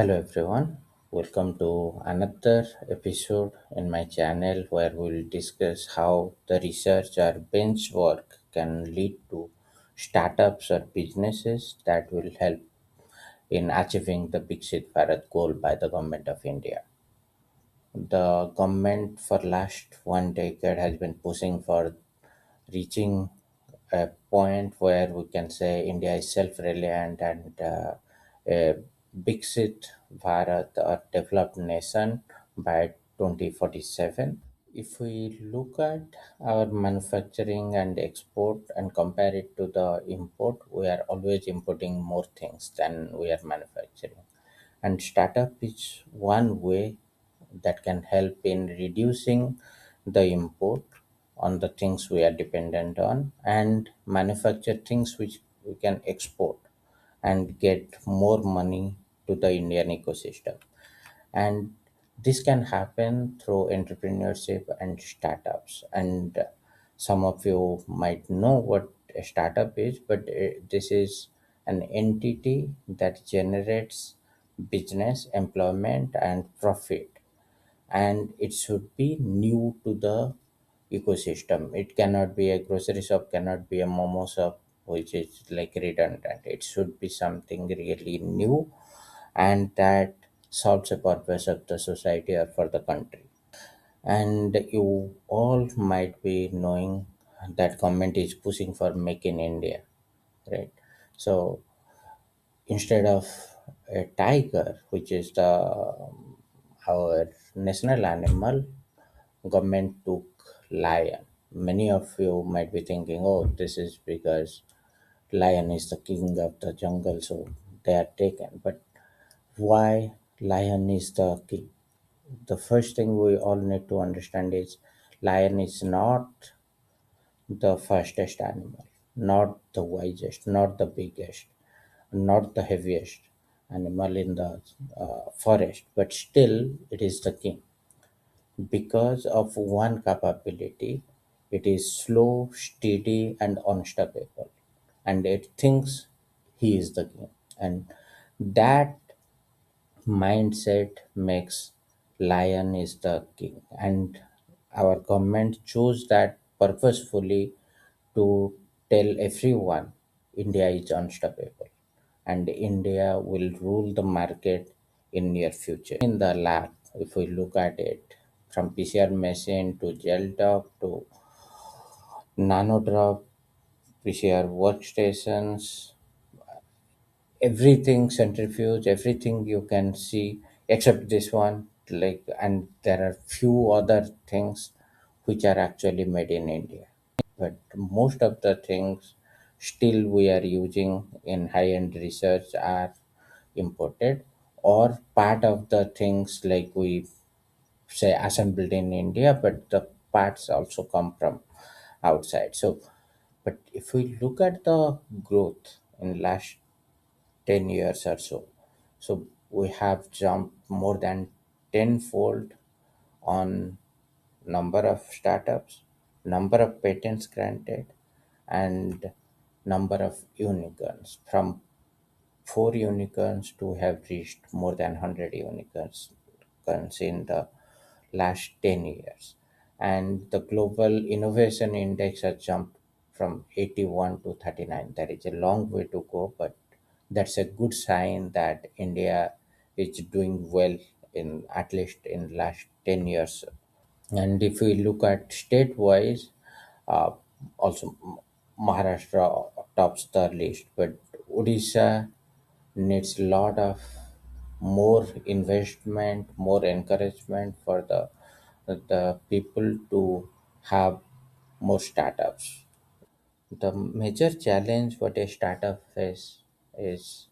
Hello everyone, welcome to another episode in my channel where we'll discuss how the research or bench work can lead to startups or businesses that will help in achieving the Viksit Bharat goal by the government of India. The government for last one decade has been pushing for reaching a point where we can say India is self-reliant and a Viksit Bharat or developed nation by 2047. If we look at our manufacturing and export and compare it to the import, we are always importing more things than we are manufacturing. And startup is one way that can help in reducing the import on the things we are dependent on and manufacture things which we can export and get more money to the Indian ecosystem. And this can happen through entrepreneurship and startups. And some of you might know what a startup is, but this is an entity that generates business, employment, and profit, and it should be new to the ecosystem. It cannot be a grocery shop, cannot be a momo shop, which is like redundant. It should be something really new and that solves a purpose of the society or for the country. And you all might be knowing that government is pushing for make in India, right? So instead of a tiger, which is the our national animal, government took lion. Many of you might be thinking, oh, this is because lion is the king of the jungle, so they are taken. But why lion is the king? The first thing we all need to understand is lion is not the fastest animal, not the wisest, not the biggest, not the heaviest animal in the forest, but still it is the king. Because of one capability, it is slow, steady, and unstoppable. And it thinks he is the king. And that mindset makes lion is the king. And our government chose that purposefully to tell everyone India is unstoppable and India will rule the market in near future. In the lab, if we look at it, from PCR machine to gel top to nanodrop PCR workstations, everything centrifuge, everything you can see except this one, like, and there are few other things which are actually made in India, but most of the things still we are using in high end research are imported, or part of the things like we say assembled in India, but the parts also come from outside. So but if we look at the growth in last 10 years or so. So we have jumped more than tenfold on number of startups, number of patents granted, and number of unicorns. From four unicorns to have reached more than 100 unicorns in the last 10 years. And the global innovation index has jumped from 81 to 39. There is a long way to go, but that's a good sign that India is doing well in at least in last 10 years. And if we look at state wise, uh, also Maharashtra tops the list, but Odisha needs a lot of more investment, more encouragement for the people to have more startups. The major challenge what a startup face is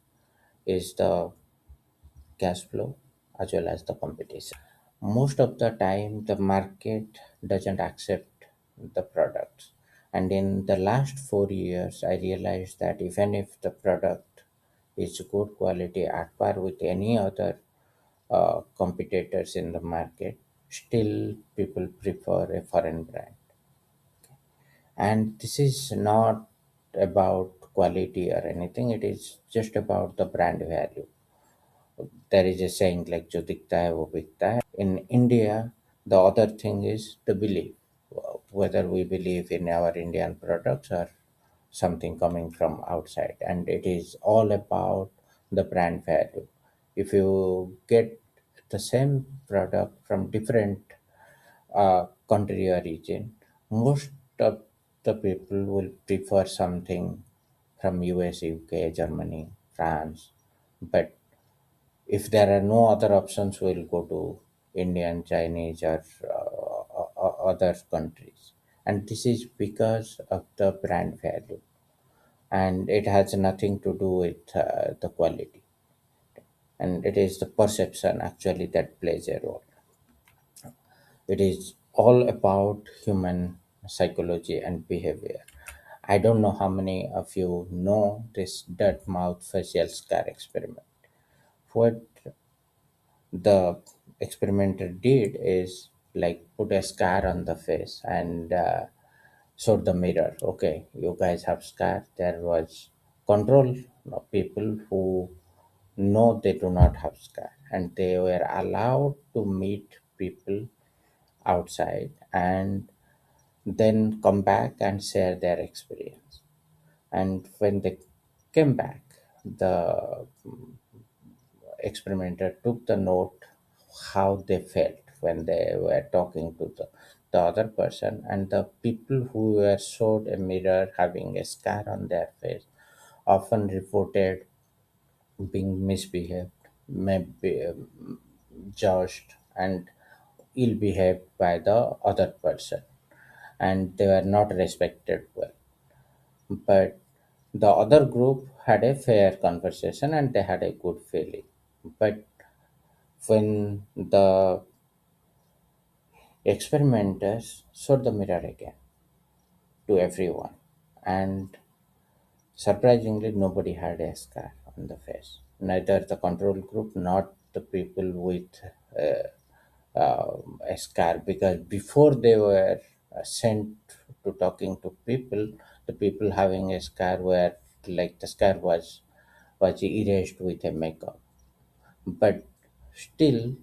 the cash flow as well as the competition. Most of the time, the market doesn't accept the products. And in the last 4 years, I realized that even if the product is good quality at par with any other competitors in the market, still people prefer a foreign brand. And this is not about quality or anything, it is just about the brand value. There is a saying like "जो दिखता है वो बिकता है." In India, the other thing is the belief, whether we believe in our Indian products or something coming from outside, and it is all about the brand value. If you get the same product from different country or region, most of the people will prefer something from US, UK, Germany, France. But if there are no other options, we'll go to Indian, Chinese, or other countries. And this is because of the brand value, and it has nothing to do with the quality. And it is the perception actually that plays a role. It is all about human psychology and behavior. I don't know how many of you know this dirt mouth facial scar experiment. What the experimenter did is like put a scar on the face and showed the mirror. Okay, you guys have scar. There was control of people who know they do not have scar, and they were allowed to meet people outside and then come back and share their experience. And when they came back, the experimenter took the note how they felt when they were talking to the other person, and the people who were showed a mirror having a scar on their face often reported being misbehaved, maybe judged, and ill behaved by the other person, and they were not respected well. But the other group had a fair conversation and they had a good feeling. But when the experimenters showed the mirror again to everyone, and surprisingly, nobody had a scar on the face. Neither the control group nor the people with a scar, because before they were sent to talking to people, the people having a scar were like the scar was erased with a makeup. But still,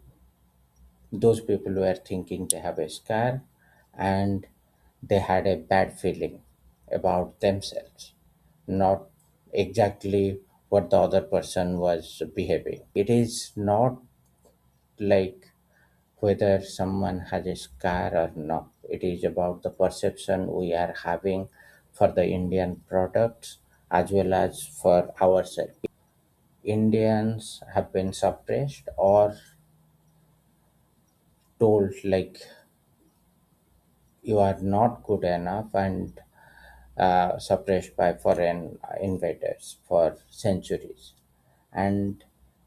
those people were thinking they have a scar, and they had a bad feeling about themselves, not exactly what the other person was behaving. It is not like whether someone has a scar or not. It is about the perception we are having for the Indian products as well as for ourselves. Indians have been suppressed or told like you are not good enough, and suppressed by foreign invaders for centuries. And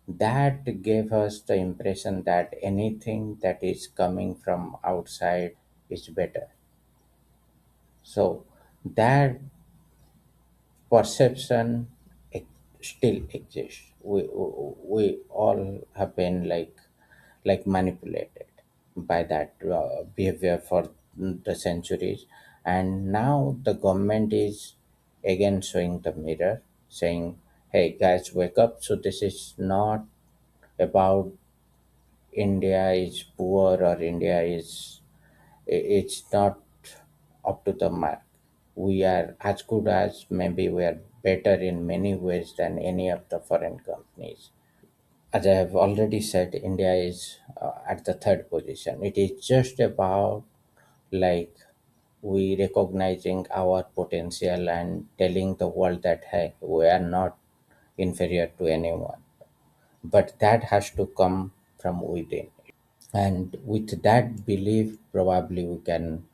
that gave us the impression that anything that is coming from outside is better. So that perception still exists. We all have been like manipulated by that behavior for the centuries, and now the government is again showing the mirror, saying, "Hey guys, wake up! So this is not about India is poor or India is it's not up to the mark. We are as good as, maybe we are better in many ways than any of the foreign companies." As I have already said, India is at the third position. It is just about like we recognizing our potential and telling the world that hey, we are not inferior to anyone, but that has to come from within. And with that belief, probably we can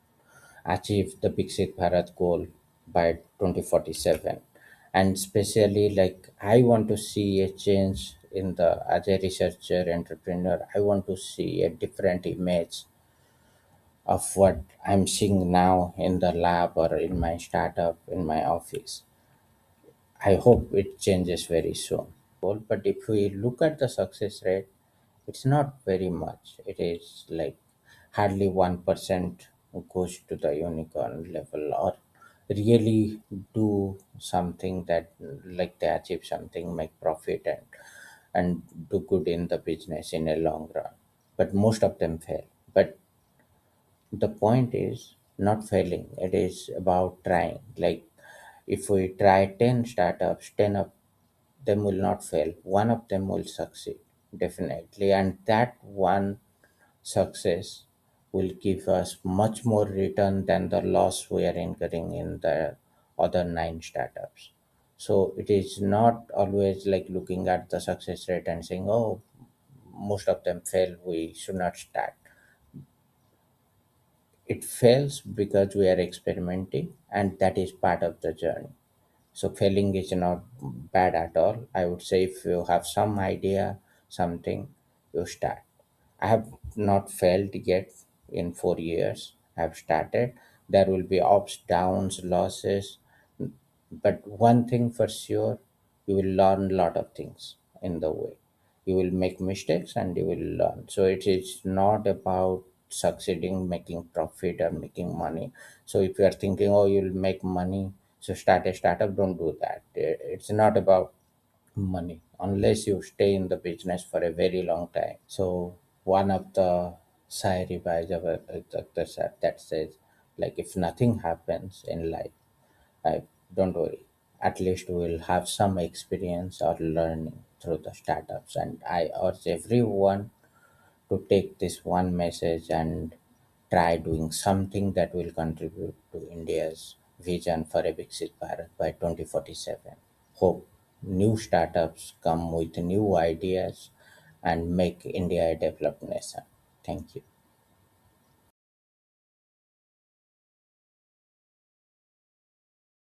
achieve the Viksit Bharat goal by 2047. And especially like I want to see a change in the, as a researcher entrepreneur, I want to see a different image of what I'm seeing now in the lab or in my startup, in my office. I hope it changes very soon. But if we look at the success rate, it's not very much. It is like hardly 1% goes to the unicorn level or really do something that like they achieve something, make profit and do good in the business in a long run. But most of them fail. But the point is not failing, it is about trying. Like if we try 10 startups, 10 of them will not fail, one of them will succeed definitely, and that one success will give us much more return than the loss we are incurring in the other nine startups. So it is not always like looking at the success rate and saying, oh, most of them fail, we should not start. It fails because we are experimenting, and that is part of the journey. So failing is not bad at all. I would say if you have some idea, something, you start. I have not failed yet in 4 years. I have started. There will be ups, downs, losses, but one thing for sure, you will learn a lot of things in the way. You will make mistakes and you will learn. So it is not about succeeding, making profit or making money. So if you are thinking, oh, you'll make money, so start a startup, don't do that. It's not about money unless you stay in the business for a very long time. So one of the Sayari that says, like, if nothing happens in life, I don't worry. At least we will have some experience or learning through the startups. And I urge everyone to take this one message and try doing something that will contribute to India's vision for a Viksit Bharat by 2047. Hope new startups come with new ideas and make India a developed nation. Thank you.